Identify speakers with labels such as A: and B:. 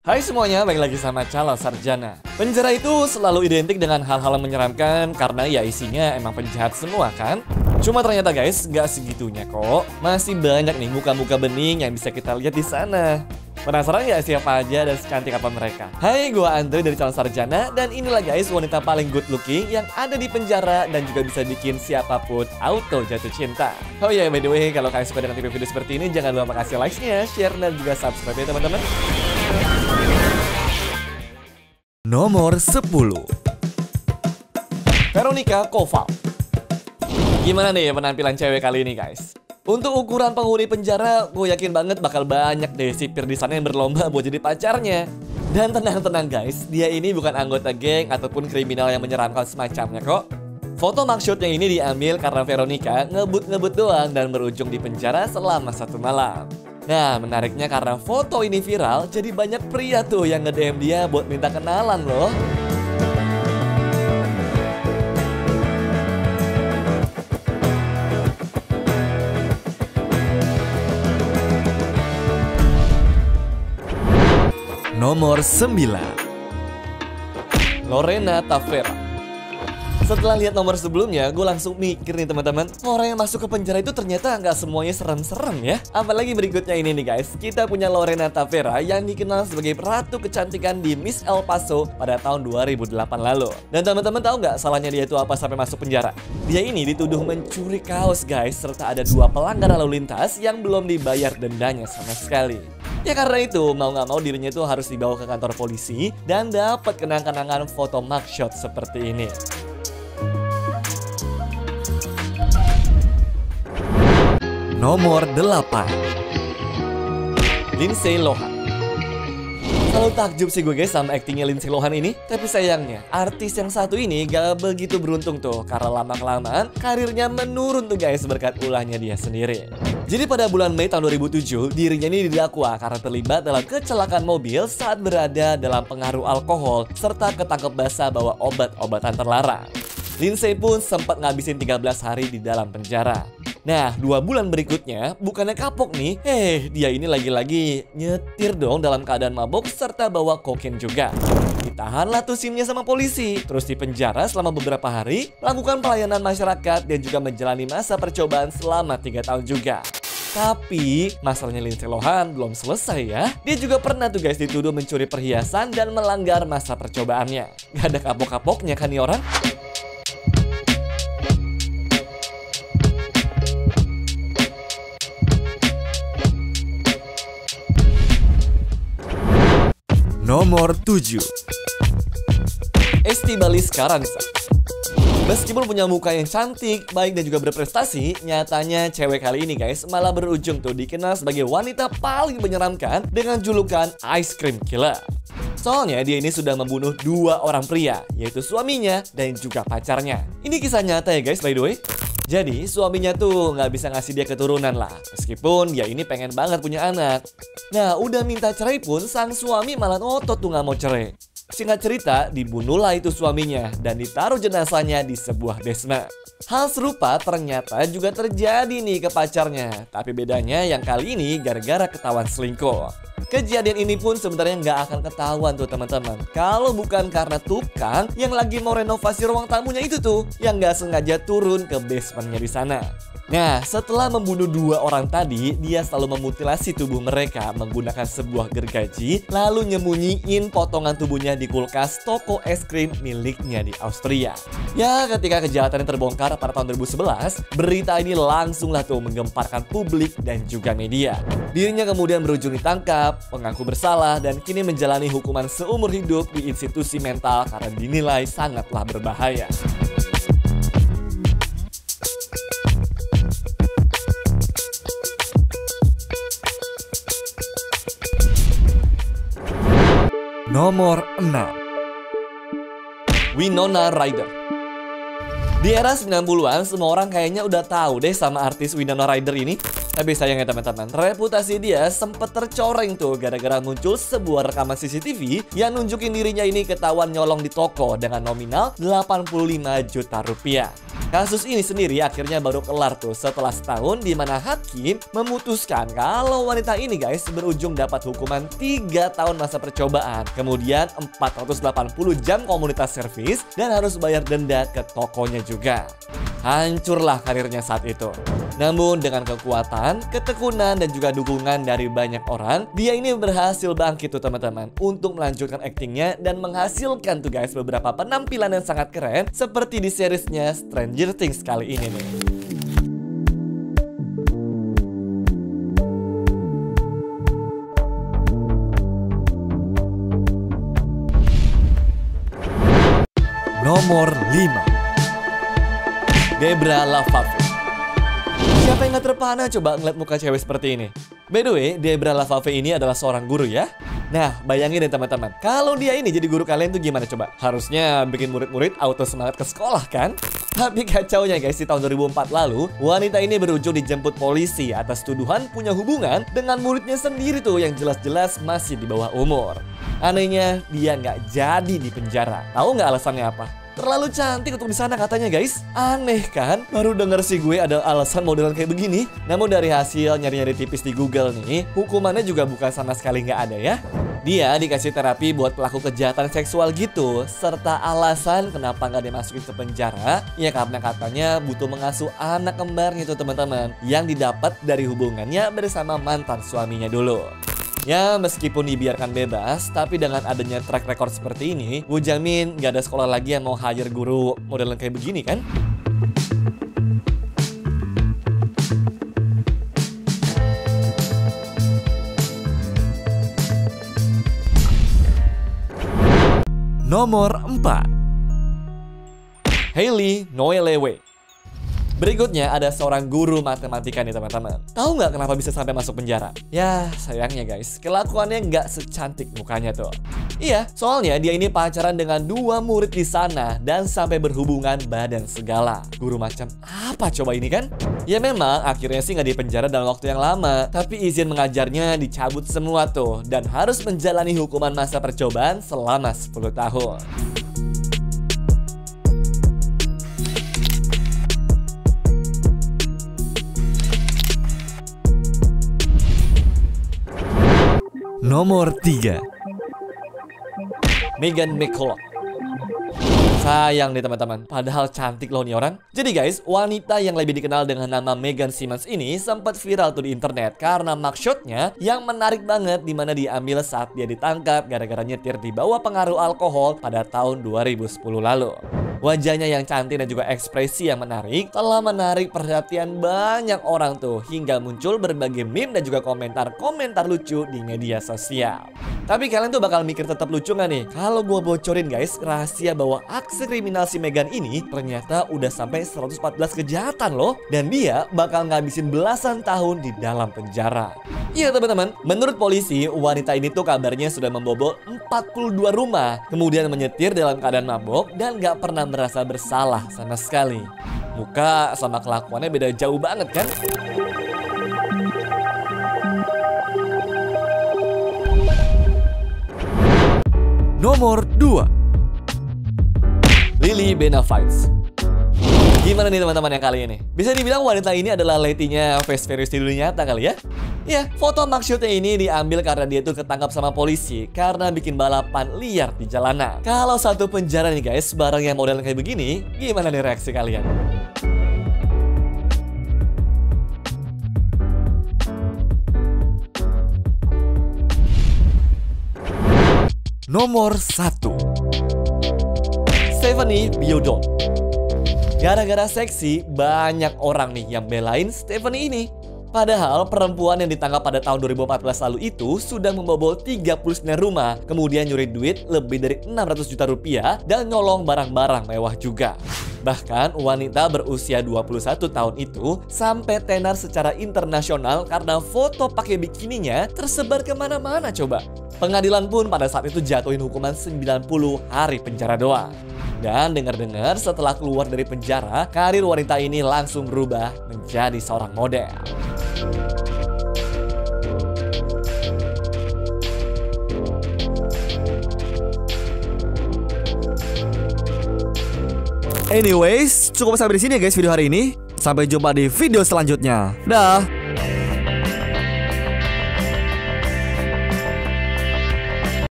A: Hai semuanya, balik lagi sama Calon Sarjana. Penjara itu selalu identik dengan hal-hal yang menyeramkan karena ya isinya emang penjahat semua kan? Cuma ternyata guys, nggak segitunya kok. Masih banyak nih muka-muka bening yang bisa kita lihat di sana. Penasaran nggak siapa aja dan secantik apa mereka? Hai, gua Andre dari Calon Sarjana dan inilah guys wanita paling good looking yang ada di penjara dan juga bisa bikin siapapun auto jatuh cinta. Oh ya, by the way, kalau kalian suka dengan video-video seperti ini, jangan lupa kasih like-nya, share, dan juga subscribe ya teman-teman. Nomor 10, Veronica Koval. Gimana nih penampilan cewek kali ini guys? Untuk ukuran penghuni penjara, gue yakin banget bakal banyak deh sipir di sana yang berlomba buat jadi pacarnya. Dan tenang-tenang guys, dia ini bukan anggota geng ataupun kriminal yang menyeramkan semacamnya kok. Foto mugshot yang ini diambil karena Veronica ngebut-ngebut doang dan berujung di penjara selama 1 malam. Nah, menariknya karena foto ini viral, jadi banyak pria tuh yang nge-DM dia buat minta kenalan loh. Nomor 9, Lorena Tavera. Setelah lihat nomor sebelumnya, gue langsung mikir nih teman-teman, orang yang masuk ke penjara itu ternyata nggak semuanya serem-serem ya. Apalagi berikutnya ini nih guys, kita punya Lorena Tavera yang dikenal sebagai ratu kecantikan di Miss El Paso pada tahun 2008 lalu. Dan teman-teman tahu nggak salahnya dia itu apa sampai masuk penjara? Dia ini dituduh mencuri kaos guys, serta ada 2 pelanggar lalu lintas yang belum dibayar dendanya sama sekali. Ya karena itu, mau nggak mau dirinya itu harus dibawa ke kantor polisi dan dapat kenang-kenangan foto mugshot seperti ini. Nomor 8, Lindsay Lohan. Selalu takjub sih gue guys sama aktingnya Lindsay Lohan ini. Tapi sayangnya, artis yang satu ini gak begitu beruntung tuh, karena lama-kelamaan karirnya menurun tuh guys berkat ulahnya dia sendiri. Jadi pada bulan Mei tahun 2007, dirinya ini didakwa karena terlibat dalam kecelakaan mobil saat berada dalam pengaruh alkohol serta ketangkep basah bawa obat-obatan terlarang. Lindsay pun sempat ngabisin 13 hari di dalam penjara. Nah, 2 bulan berikutnya, bukannya kapok nih, dia ini lagi-lagi nyetir dong dalam keadaan mabok serta bawa kokain juga. Ditahanlah tuh SIM-nya sama polisi, terus dipenjara selama beberapa hari, melakukan pelayanan masyarakat dan juga menjalani masa percobaan selama 3 tahun juga. Tapi, masalahnya Lindsay Lohan belum selesai ya. Dia juga pernah tuh guys dituduh mencuri perhiasan dan melanggar masa percobaannya. Gak ada kapok-kapoknya kan nih orang? Nomor 7, Estibaliz Carranza. Meskipun punya muka yang cantik, baik dan juga berprestasi, nyatanya cewek kali ini guys malah berujung tuh dikenal sebagai wanita paling menyeramkan dengan julukan Ice Cream Killer. Soalnya dia ini sudah membunuh 2 orang pria, yaitu suaminya dan juga pacarnya. Ini kisah nyata ya guys by the way. Jadi suaminya tuh nggak bisa ngasih dia keturunan lah, meskipun dia ini pengen banget punya anak. Nah udah minta cerai pun sang suami malah ngotot tuh nggak mau cerai. Singkat cerita, dibunuhlah itu suaminya dan ditaruh jenazahnya di sebuah basement. Hal serupa ternyata juga terjadi nih ke pacarnya, tapi bedanya yang kali ini gara-gara ketahuan selingkuh. Kejadian ini pun sebenarnya nggak akan ketahuan tuh teman-teman, kalau bukan karena tukang yang lagi mau renovasi ruang tamunya itu tuh yang nggak sengaja turun ke basementnya di sana. Nah, setelah membunuh 2 orang tadi, dia selalu memutilasi tubuh mereka menggunakan sebuah gergaji, lalu nyembunyiin potongan tubuhnya di kulkas toko es krim miliknya di Austria. Ya, ketika kejahatannya terbongkar pada tahun 2011, berita ini langsunglah tuh menggemparkan publik dan juga media. Dirinya kemudian berujung ditangkap, mengaku bersalah, dan kini menjalani hukuman seumur hidup di institusi mental karena dinilai sangatlah berbahaya. Nomor 6, Winona Ryder. Di era 90-an, semua orang kayaknya udah tahu deh sama artis Winona Ryder ini. Tapi sayangnya teman-teman, reputasi dia sempat tercoreng tuh gara-gara muncul sebuah rekaman CCTV yang nunjukin dirinya ini ketahuan nyolong di toko dengan nominal 85 juta rupiah. Kasus ini sendiri akhirnya baru kelar tuh setelah setahun di mana hakim memutuskan kalau wanita ini guys berujung dapat hukuman 3 tahun masa percobaan, kemudian 480 jam komunitas servis dan harus bayar denda ke tokonya juga. Hancurlah karirnya saat itu. Namun dengan kekuatan, ketekunan dan juga dukungan dari banyak orang, dia ini berhasil bangkit tuh teman-teman untuk melanjutkan aktingnya dan menghasilkan tuh guys beberapa penampilan yang sangat keren seperti di seriesnya Stranger Things kali ini nih. Nomor 5, Debra LaFave. Siapa yang gak terpana coba ngeliat muka cewek seperti ini? By the way, Debra LaFave ini adalah seorang guru ya. Nah, bayangin deh teman-teman, kalau dia ini jadi guru kalian tuh gimana coba? Harusnya bikin murid-murid auto semangat ke sekolah kan? Tapi kacaunya guys, di tahun 2004 lalu, wanita ini berujung dijemput polisi atas tuduhan punya hubungan dengan muridnya sendiri tuh yang jelas-jelas masih di bawah umur. Anehnya, dia nggak jadi di penjara. Tahu nggak alasannya apa? Terlalu cantik untuk di sana katanya guys. Aneh kan? Baru denger sih gue ada alasan modelan kayak begini. Namun dari hasil nyari-nyari tipis di Google nih, hukumannya juga bukan sama sekali nggak ada ya. Dia dikasih terapi buat pelaku kejahatan seksual gitu, serta alasan kenapa nggak dimasukin ke penjara, ya karena katanya butuh mengasuh anak kembarnya tuh teman-teman, yang didapat dari hubungannya bersama mantan suaminya dulu. Ya meskipun dibiarkan bebas, tapi dengan adanya track record seperti ini, gue jamin gak ada sekolah lagi yang mau hire guru modelan kayak begini kan? Nomor 4, Hailey Noelewe. Berikutnya ada seorang guru matematika nih teman-teman. Tahu nggak kenapa bisa sampai masuk penjara? Ya sayangnya guys, kelakuannya nggak secantik mukanya tuh. Iya, soalnya dia ini pacaran dengan 2 murid di sana dan sampai berhubungan badan segala. Guru macam apa coba ini kan? Ya memang akhirnya sih nggak dipenjara dalam waktu yang lama, tapi izin mengajarnya dicabut semua tuh dan harus menjalani hukuman masa percobaan selama 10 tahun. Nomor 3, Megan McCullough. Sayang nih teman-teman, padahal cantik loh nih orang. Jadi guys, wanita yang lebih dikenal dengan nama Megan Simmons ini sempat viral tuh di internet karena mugshotnya yang menarik banget, dimana diambil saat dia ditangkap gara-gara nyetir di bawah pengaruh alkohol pada tahun 2010 lalu. Wajahnya yang cantik dan juga ekspresi yang menarik telah menarik perhatian banyak orang tuh, hingga muncul berbagai meme dan juga komentar-komentar lucu di media sosial. Tapi kalian tuh bakal mikir tetap lucu gak nih kalau gue bocorin guys rahasia bahwa aksi kriminal si Megan ini ternyata udah sampai 114 kejahatan loh, dan dia bakal ngabisin belasan tahun di dalam penjara. Iya teman-teman, menurut polisi wanita ini tuh kabarnya sudah membobol 42 rumah, kemudian menyetir dalam keadaan mabok dan gak pernah merasa bersalah sama sekali. Muka sama kelakuannya beda jauh banget kan? Nomor 2, Lily Benavides. Gimana nih teman-teman yang kali ini? Bisa dibilang wanita ini adalah Letty-nya Fast Furious di dunia nyata kali ya? Ya, foto mugshotnya ini diambil karena dia tuh ketangkap sama polisi karena bikin balapan liar di jalanan. Kalau satu penjara nih guys, barang yang model kayak begini, gimana nih reaksi kalian? Nomor 1, Stephanie Beadle. Gara-gara seksi, banyak orang nih yang belain Stephanie ini. Padahal perempuan yang ditangkap pada tahun 2014 lalu itu sudah membobol 39 rumah, kemudian nyuri duit lebih dari 600 juta rupiah dan nyolong barang-barang mewah juga. Bahkan wanita berusia 21 tahun itu sampai tenar secara internasional karena foto pakai bikininya tersebar kemana-mana coba. Pengadilan pun pada saat itu jatuhin hukuman 90 hari penjara doang. Dan dengar-dengar setelah keluar dari penjara, karir wanita ini langsung berubah menjadi seorang model. Anyways, cukup sampai di sini ya guys video hari ini. Sampai jumpa di video selanjutnya. Dah.